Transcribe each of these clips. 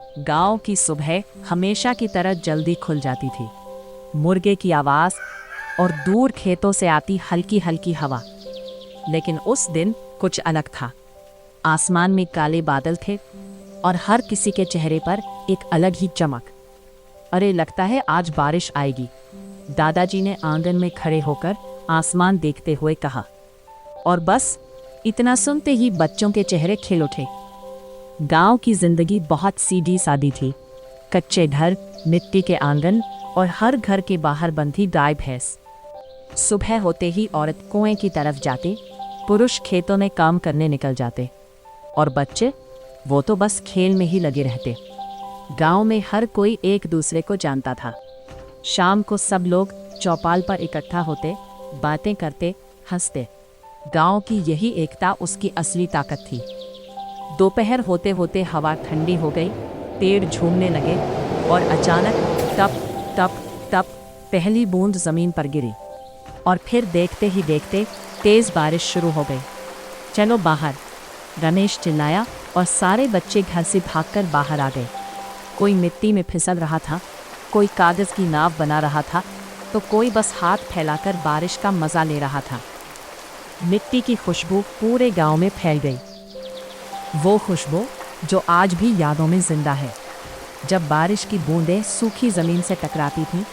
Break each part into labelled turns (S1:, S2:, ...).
S1: गांव की सुबह हमेशा की तरह जल्दी खुल जाती थी। मुर्गे की आवाज़ और दूर खेतों से आती हल्की हल्की हवा। लेकिन उस दिन कुछ अलग था। आसमान में काले बादल थे और हर किसी के चेहरे पर एक अलग ही चमक। अरे, लगता है आज बारिश आएगी, दादाजी ने आंगन में खड़े होकर आसमान देखते हुए कहा। और बस इतना सुनते ही बच्चों के चेहरे खिल उठे। गांव की जिंदगी बहुत सीधी सादी थी। कच्चे घर, मिट्टी के आंगन और हर घर के बाहर बंधी गाय भैंस। सुबह होते ही औरत कुएं की तरफ जाते, पुरुष खेतों में काम करने निकल जाते और बच्चे, वो तो बस खेल में ही लगे रहते। गांव में हर कोई एक दूसरे को जानता था। शाम को सब लोग चौपाल पर इकट्ठा होते, बातें करते, हंसते। गांव की यही एकता उसकी असली ताकत थी। दोपहर होते होते हवा ठंडी हो गई, पेड़ झूमने लगे और अचानक टप टप टप पहली बूंद जमीन पर गिरी। और फिर देखते ही देखते तेज बारिश शुरू हो गई। चलो बाहर, रमेश चिल्लाया और सारे बच्चे घर से भागकर बाहर आ गए। कोई मिट्टी में फिसल रहा था, कोई कागज की नाव बना रहा था, तो कोई बस हाथ फैलाकर बारिश का मजा ले रहा था। मिट्टी की खुशबू पूरे गांव में फैल गई। वो खुशबू जो आज भी यादों में जिंदा है। जब बारिश की बूंदें सूखी ज़मीन से टकराती थीं,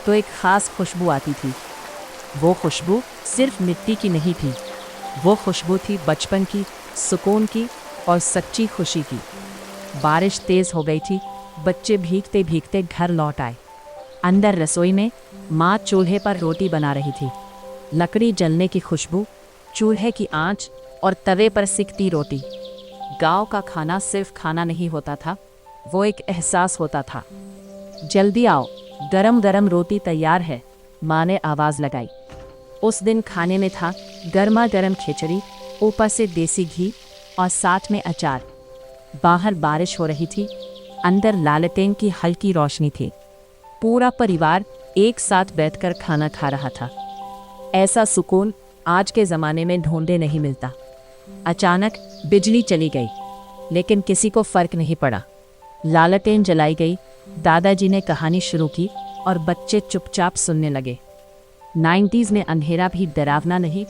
S1: तो एक ख़ास खुशबू आती थी। वो खुशबू सिर्फ मिट्टी की नहीं थी, वो खुशबू थी बचपन की, सुकून की और सच्ची खुशी की। बारिश तेज़ हो गई थी, बच्चे भीगते भीगते घर लौट आए। अंदर रसोई में माँ चूल्हे पर रोटी बना रही थी। लकड़ी जलने की खुशबू, चूल्हे की आंच और तवे पर सिकती रोटी। गांव का खाना सिर्फ खाना नहीं होता था, वो एक एहसास होता था। जल्दी आओ, गरम गरम रोटी तैयार है, माँ ने आवाज़ लगाई। उस दिन खाने में था गर्मा गर्म खिचड़ी, ऊपर से देसी घी और साथ में अचार। बाहर बारिश हो रही थी, अंदर लालटेन की हल्की रोशनी थी। पूरा परिवार एक साथ बैठकर खाना खा रहा था। ऐसा सुकून आज के ज़माने में ढूंढे नहीं मिलता। अचानक बिजली चली गई, लेकिन किसी को फर्क नहीं पड़ा। लालटेन जलाई गई, दादाजी ने कहानी शुरू की और बच्चे चुपचाप सुनने लगे। 90s में अंधेरा भी डरावना नहीं,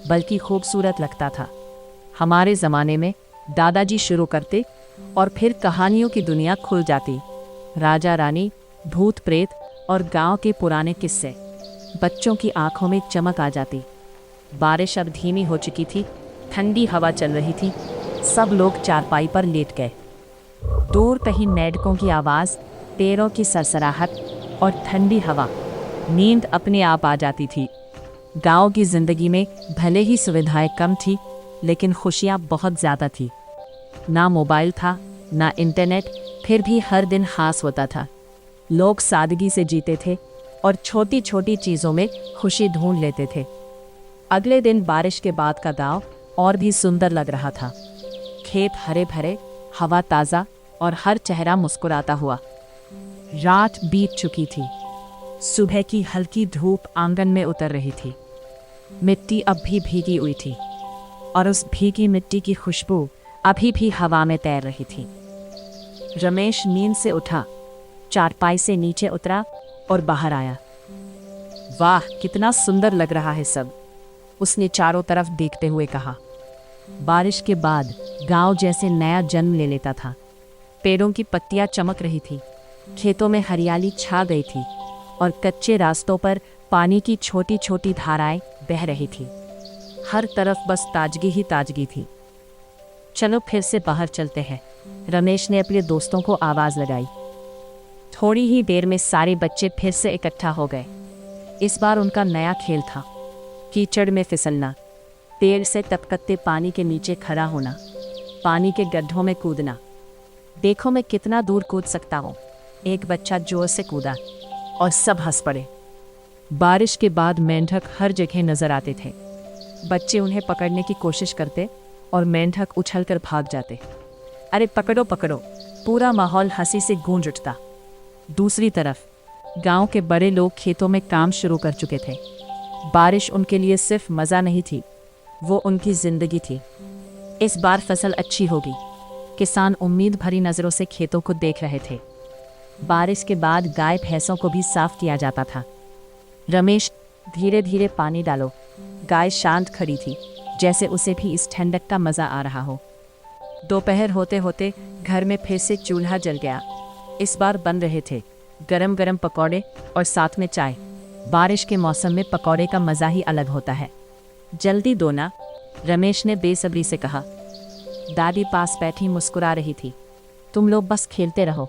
S1: बल्कि खूबसूरत लगता था। हमारे ज़माने में दादाजी शुरू करते और फिर कहानियों की दुनिया खुल जाती। राजा रानी, भूत प्रेत और गांव के पुराने किस्से। बच्चों की आंखों में चमक आ जाती। बारिश अब धीमी हो चुकी थी, ठंडी हवा चल रही थी। सब लोग चारपाई पर लेट गए। दूर कहीं मेंढकों की आवाज़, पैरों की सरसराहट और ठंडी हवा। नींद अपने आप आ जाती थी। गांव की ज़िंदगी में भले ही सुविधाएं कम थी, लेकिन खुशियाँ बहुत ज़्यादा थी। ना मोबाइल था, ना इंटरनेट, फिर भी हर दिन खास होता था। लोग सादगी से जीते थे और छोटी छोटी चीज़ों में खुशी ढूंढ लेते थे। अगले दिन बारिश के बाद का गांव और भी सुंदर लग रहा था। खेत हरे भरे, हवा ताज़ा और हर चेहरा मुस्कुराता हुआ। रात बीत चुकी थी। सुबह की हल्की धूप आंगन में उतर रही थी। मिट्टी अब भी भीगी हुई थी और उस भीगी मिट्टी की खुशबू अभी भी हवा में तैर रही थी। रमेश नींद से उठा, चारपाई से नीचे उतरा और बाहर आया। वाह, कितना सुंदर लग रहा है सब, उसने चारों तरफ देखते हुए कहा। बारिश के बाद गांव जैसे नया जन्म ले लेता था। पेड़ों की पत्तियां चमक रही थी, खेतों में हरियाली छा गई थी और कच्चे रास्तों पर पानी की छोटी छोटी धाराएं बह रही थी। हर तरफ बस ताजगी ही ताजगी थी। चलो फिर से बाहर चलते हैं, रमेश ने अपने दोस्तों को आवाज़ लगाई। थोड़ी ही देर में सारे बच्चे फिर से इकट्ठा हो गए। इस बार उनका नया खेल था, कीचड़ में फिसलना, पेड़ से टपकते पानी के नीचे खड़ा होना, पानी के गड्ढों में कूदना। देखो मैं कितना दूर कूद सकता हूँ, एक बच्चा जोर से कूदा और सब हंस पड़े। बारिश के बाद मेंढक हर जगह नजर आते थे। बच्चे उन्हें पकड़ने की कोशिश करते और मेंढक उछलकर भाग जाते। अरे पकड़ो पकड़ो, पूरा माहौल हंसी से गूंज उठता। दूसरी तरफ गांव के बड़े लोग खेतों में काम शुरू कर चुके थे। बारिश उनके लिए सिर्फ मज़ा नहीं थी, वो उनकी ज़िंदगी थी। इस बार फसल अच्छी होगी, किसान उम्मीद भरी नजरों से खेतों को देख रहे थे। बारिश के बाद गाय भैंसों को भी साफ किया जाता था। रमेश, धीरे धीरे पानी डालो। गाय शांत खड़ी थी, जैसे उसे भी इस ठंडक का मजा आ रहा हो। दोपहर होते होते घर में फिर से चूल्हा जल गया। इस बार बन रहे थे गरम गरम पकौड़े और साथ में चाय। बारिश के मौसम में पकौड़े का मज़ा ही अलग होता है। जल्दी दो ना, रमेश ने बेसब्री से कहा। दादी पास बैठी मुस्कुरा रही थी। तुम लोग बस खेलते रहो,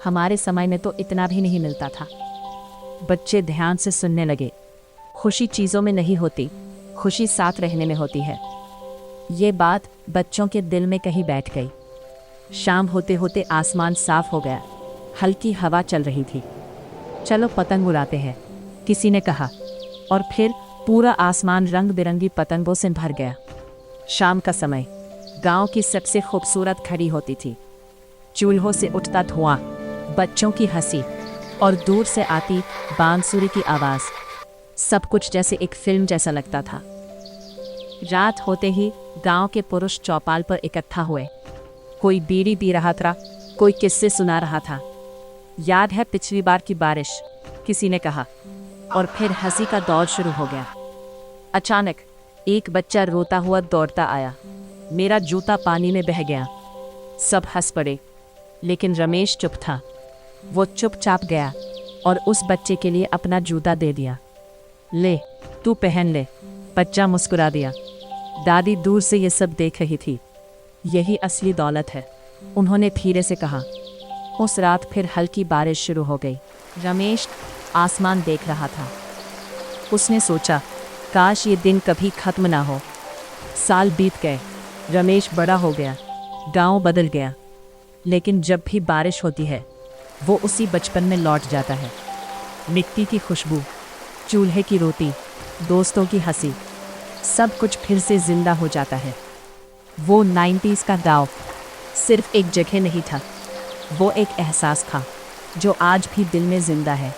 S1: हमारे समय में तो इतना भी नहीं मिलता था। बच्चे ध्यान से सुनने लगे। खुशी चीज़ों में नहीं होती, खुशी साथ रहने में होती है। ये बात बच्चों के दिल में कहीं बैठ गई। शाम होते होते आसमान साफ हो गया। हल्की हवा चल रही थी। चलो पतंग उड़ाते हैं, किसी ने कहा, और फिर पूरा आसमान रंग बिरंगी पतंगों से भर गया। शाम का समय गांव की सबसे खूबसूरत घड़ी होती थी। चूल्हों से उठता धुआं, बच्चों की हंसी और दूर से आती बांसुरी की आवाज़, सब कुछ जैसे एक फिल्म जैसा लगता था। रात होते ही गांव के पुरुष चौपाल पर इकट्ठा हुए। कोई बीड़ी पी रहा था, कोई किस्से सुना रहा था। याद है पिछली बार की बारिश, किसी ने कहा, और फिर हंसी का दौर शुरू हो गया। अचानक एक बच्चा रोता हुआ दौड़ता आया। मेरा जूता पानी में बह गया। सब हंस पड़े, लेकिन रमेश चुप था। वो चुपचाप गया और उस बच्चे के लिए अपना जूता दे दिया। ले, तू पहन ले, बच्चा मुस्कुरा दिया। दादी दूर से ये सब देख रही थी। यही असली दौलत है, उन्होंने धीरे से कहा। उस रात फिर हल्की बारिश शुरू हो गई। रमेश आसमान देख रहा था। उसने सोचा, काश ये दिन कभी खत्म ना हो। साल बीत गए, रमेश बड़ा हो गया, गांव बदल गया, लेकिन जब भी बारिश होती है वो उसी बचपन में लौट जाता है। मिट्टी की खुशबू, चूल्हे की रोटी, दोस्तों की हंसी, सब कुछ फिर से जिंदा हो जाता है। वो 90s का गांव सिर्फ एक जगह नहीं था, वो एक एहसास था जो आज भी दिल में जिंदा है।